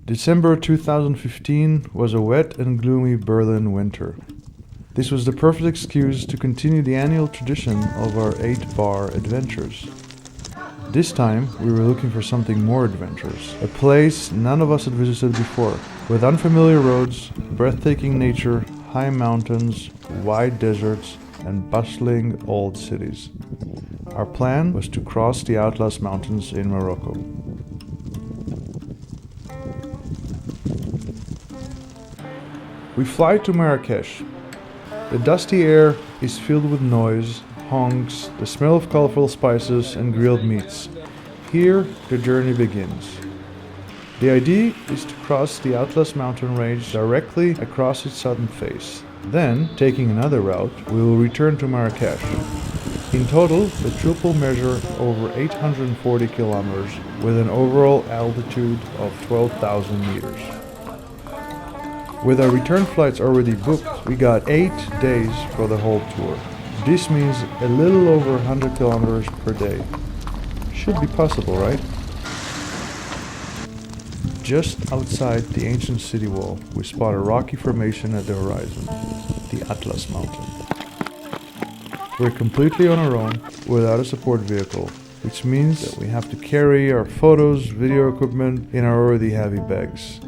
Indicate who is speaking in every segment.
Speaker 1: December 2015 was a wet and gloomy Berlin winter. This was the perfect excuse to continue the annual tradition of our 8-bar adventures. This time we were looking for something more adventurous, a place none of us had visited before, with unfamiliar roads, breathtaking nature, high mountains, wide deserts, and bustling old cities. Our plan was to cross the Atlas Mountains in Morocco. We fly to Marrakesh. The dusty air is filled with noise, honks, the smell of colorful spices and grilled meats. Here the journey begins. The idea is to cross the Atlas mountain range directly across its southern face. Then, taking another route, we will return to Marrakesh. In total, the trip will measure over 840 kilometers with an overall altitude of 12,000 meters. With our return flights already booked, we got 8 days for the whole tour. This means a little over 100 kilometers per day. Should be possible, right? Just outside the ancient city wall, we spot a rocky formation at the horizon, the Atlas Mountain. We're completely on our own, without a support vehicle, which means that we have to carry our photos, video equipment in our already heavy bags.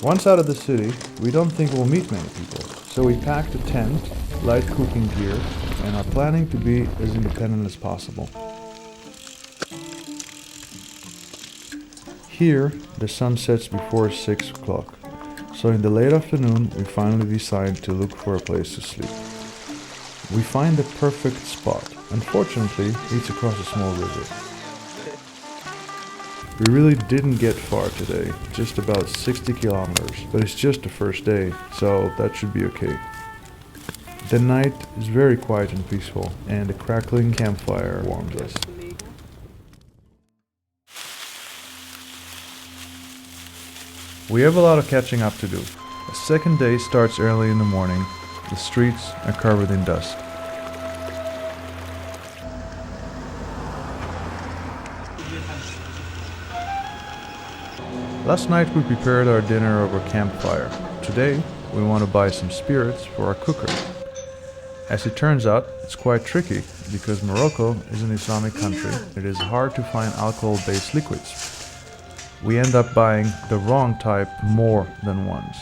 Speaker 1: Once out of the city, we don't think we'll meet many people, so we packed a tent, light cooking gear, and are planning to be as independent as possible. Here, the sun sets before 6 o'clock, so in the late afternoon we finally decide to look for a place to sleep. We find the perfect spot. Unfortunately, it's across a small river. We really didn't get far today, just about 60 kilometers, but it's just the first day, so that should be okay. The night is very quiet and peaceful, and a crackling campfire warms us. We have a lot of catching up to do. A second day starts early in the morning. The streets are covered in dust. Last night we prepared our dinner over campfire. Today we want to buy some spirits for our cooker. As it turns out, it's quite tricky because Morocco is an Islamic country. It is hard to find alcohol-based liquids. We end up buying the wrong type more than once.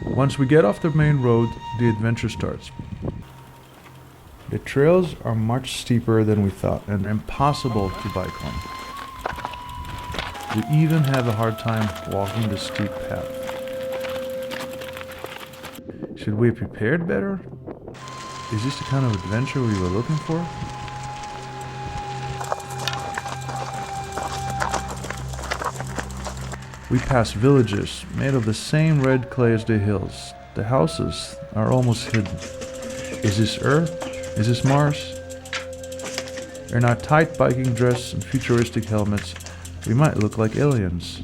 Speaker 1: Once we get off the main road, the adventure starts. The trails are much steeper than we thought and impossible to bike on. We even have a hard time walking the steep path. Should we have prepared better? Is this the kind of adventure we were looking for? We pass villages made of the same red clay as the hills. The houses are almost hidden. Is this Earth? Is this Mars? In our tight biking dress and futuristic helmets, we might look like aliens.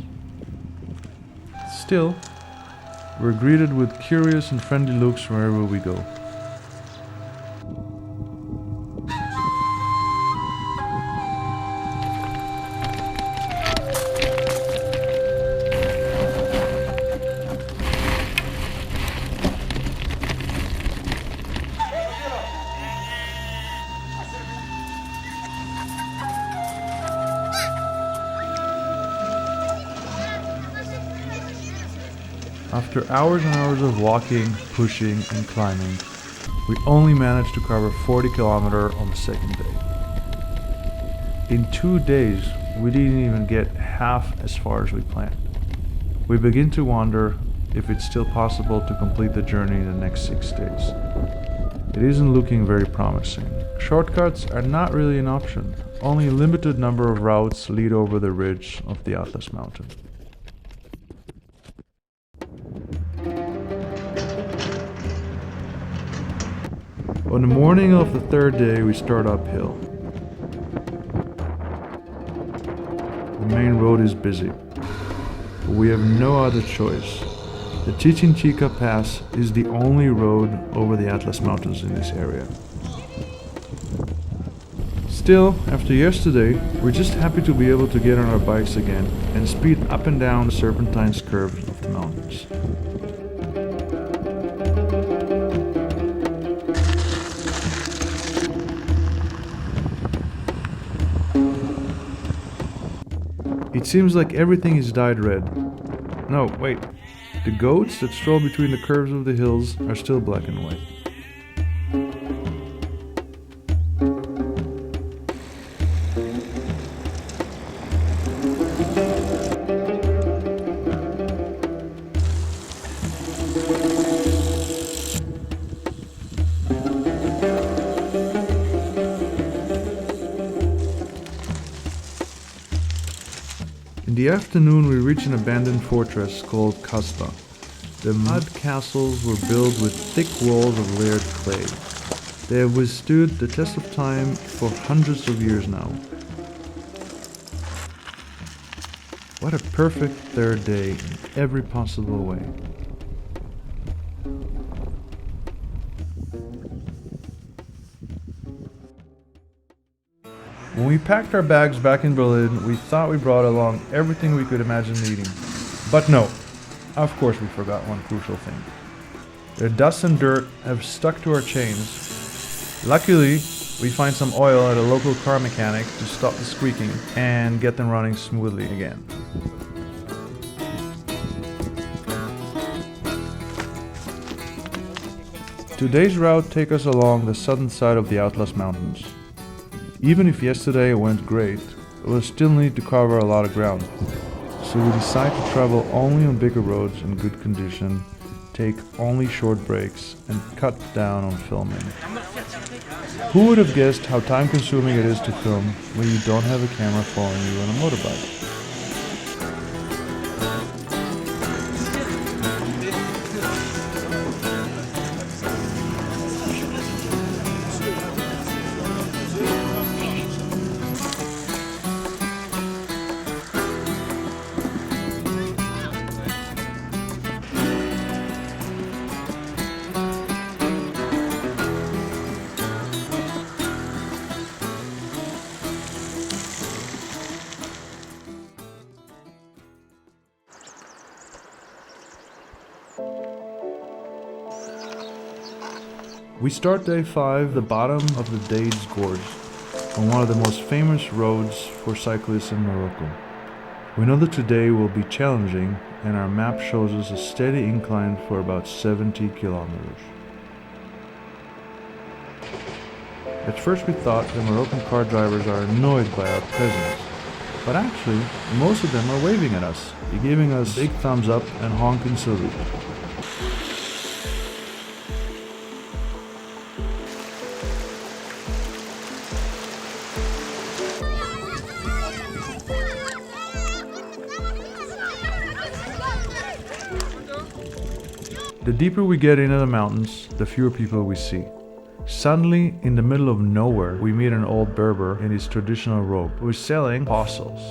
Speaker 1: Still, we're greeted with curious and friendly looks wherever we go. After hours and hours of walking, pushing and climbing, we only managed to cover 40 kilometers on the second day. In 2 days, we didn't even get half as far as we planned. We begin to wonder if it's still possible to complete the journey in the next 6 days. It isn't looking very promising. Shortcuts are not really an option. Only a limited number of routes lead over the ridge of the Atlas Mountain. On the morning of the third day, we start uphill. The main road is busy, but we have no other choice. The Chichen Chica Pass is the only road over the Atlas Mountains in this area. Still, after yesterday, We're just happy to be able to get on our bikes again and speed up and down the serpentine curves of the mountains. It seems like everything is dyed red. No, wait. The goats that stroll between the curves of the hills are still black and white. In the afternoon we reach an abandoned fortress called Kasbah. The mud castles were built with thick walls of layered clay. They have withstood the test of time for hundreds of years now. What a perfect third day in every possible way. When we packed our bags back in Berlin, we thought we brought along everything we could imagine needing. But no, of course we forgot one crucial thing. The dust and dirt have stuck to our chains. Luckily, we find some oil at a local car mechanic to stop the squeaking and get them running smoothly again. Today's route takes us along the southern side of the Atlas Mountains. Even if yesterday went great, we'll still need to cover a lot of ground. So we decide to travel only on bigger roads in good condition, take only short breaks, and cut down on filming. Who would have guessed how time-consuming it is to film when you don't have a camera following you on a motorbike? We start day 5, the bottom of the Dades Gorge, on one of the most famous roads for cyclists in Morocco. We know that today will be challenging, and our map shows us a steady incline for about 70 kilometers. At first we thought the Moroccan car drivers are annoyed by our presence, but actually most of them are waving at us, giving us big thumbs up and honking salute. The deeper we get into the mountains, the fewer people we see. Suddenly, in the middle of nowhere, we meet an old Berber in his traditional robe who is selling fossils.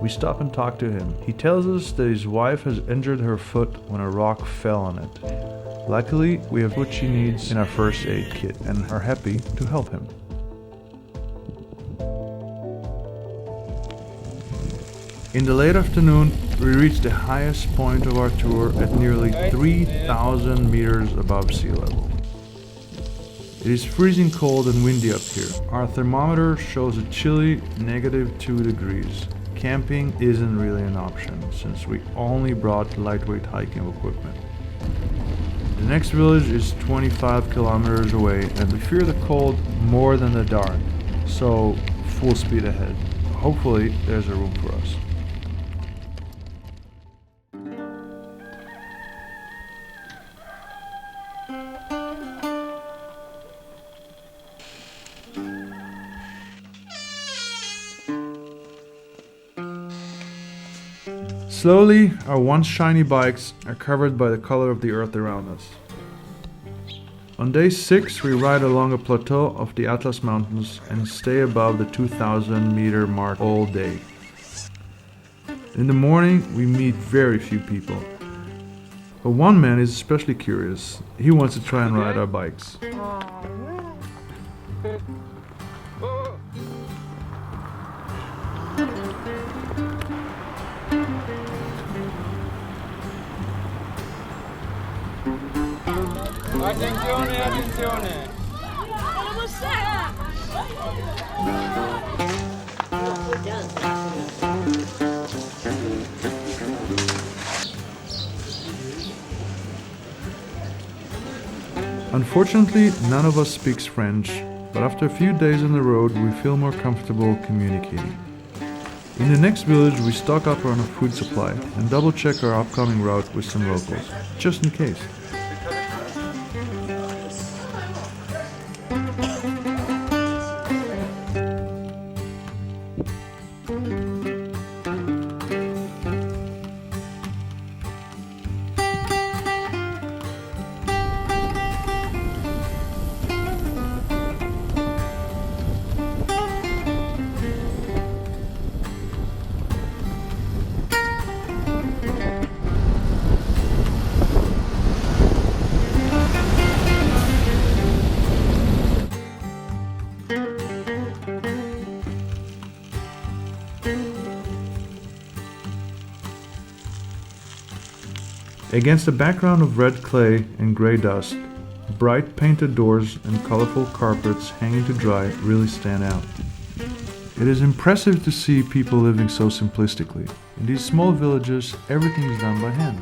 Speaker 1: We stop and talk to him. He tells us that his wife has injured her foot when a rock fell on it. Luckily, we have what she needs in our first aid kit and are happy to help him. In the late afternoon, we reach the highest point of our tour at nearly 3,000 meters above sea level. It is freezing cold and windy up here. Our thermometer shows a chilly -2 degrees. Camping isn't really an option since we only brought lightweight hiking equipment. The next village is 25 kilometers away and we fear the cold more than the dark, so full speed ahead. Hopefully there's a room for us. Slowly, our once shiny bikes are covered by the color of the earth around us. On day 6, we ride along a plateau of the Atlas Mountains and stay above the 2,000 meter mark all day. In the morning, we meet very few people. But one man is especially curious. He wants to try and ride our bikes.
Speaker 2: Attenzione, attenzione.
Speaker 1: Unfortunately, none of us speaks French, but after a few days on the road, we feel more comfortable communicating. In the next village, we stock up on our food supply and double check our upcoming route with some locals, just in case. Against a background of red clay and grey dust, bright painted doors and colorful carpets hanging to dry really stand out. It is impressive to see people living so simplistically. In these small villages, everything is done by hand.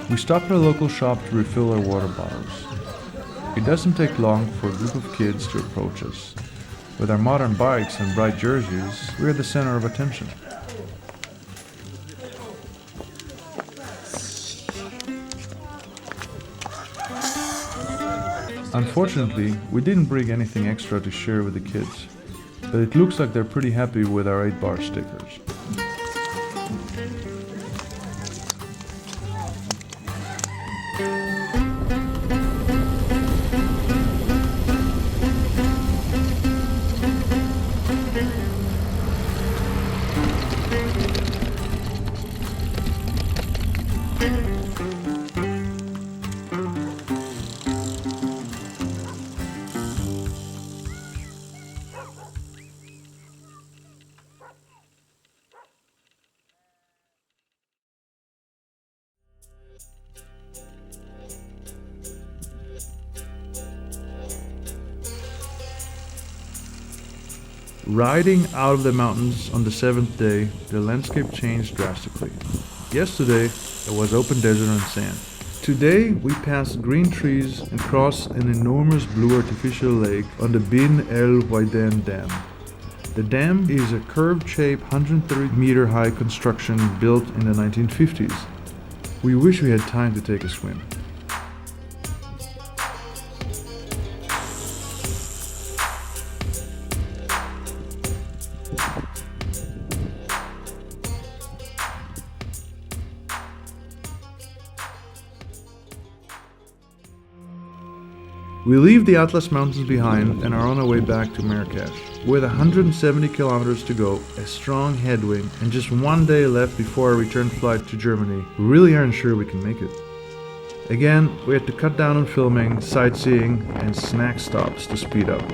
Speaker 1: We stop at a local shop to refill our water bottles. It doesn't take long for a group of kids to approach us. With our modern bikes and bright jerseys, we are the center of attention. Unfortunately, we didn't bring anything extra to share with the kids, but it looks like they're pretty happy with our 8-bar stickers. Riding out of the mountains on the 7th day, the landscape changed drastically. Yesterday, it was open desert and sand. Today, we passed green trees and crossed an enormous blue artificial lake on the Bin El Waiden Dam. The dam is a curved-shaped 130-meter high construction built in the 1950s. We wish we had time to take a swim. We leave the Atlas Mountains behind and are on our way back to Marrakesh. With 170 kilometers to go, a strong headwind, and just one day left before our return flight to Germany, we really aren't sure we can make it. Again, we had to cut down on filming, sightseeing, and snack stops to speed up.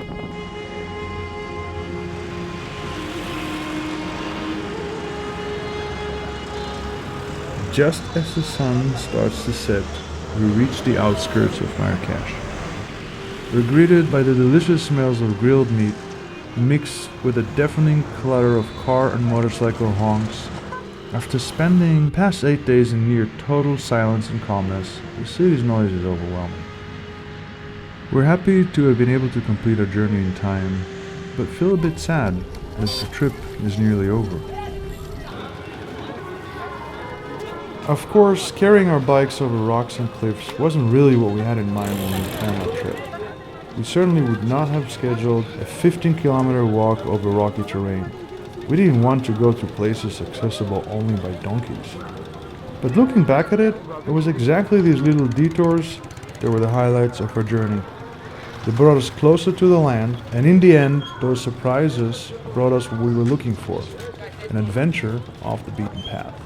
Speaker 1: Just as the sun starts to set, we reach the outskirts of Marrakesh. We're greeted by the delicious smells of grilled meat, mixed with a deafening clutter of car and motorcycle honks. After spending the past 8 days in near total silence and calmness, the city's noise is overwhelming. We're happy to have been able to complete our journey in time, but feel a bit sad as the trip is nearly over. Of course, carrying our bikes over rocks and cliffs wasn't really what we had in mind when we planned our trip. We certainly would not have scheduled a 15-kilometer walk over rocky terrain. We didn't want to go to places accessible only by donkeys. But looking back at it, it was exactly these little detours that were the highlights of our journey. They brought us closer to the land, and in the end, those surprises brought us what we were looking for, an adventure off the beaten path.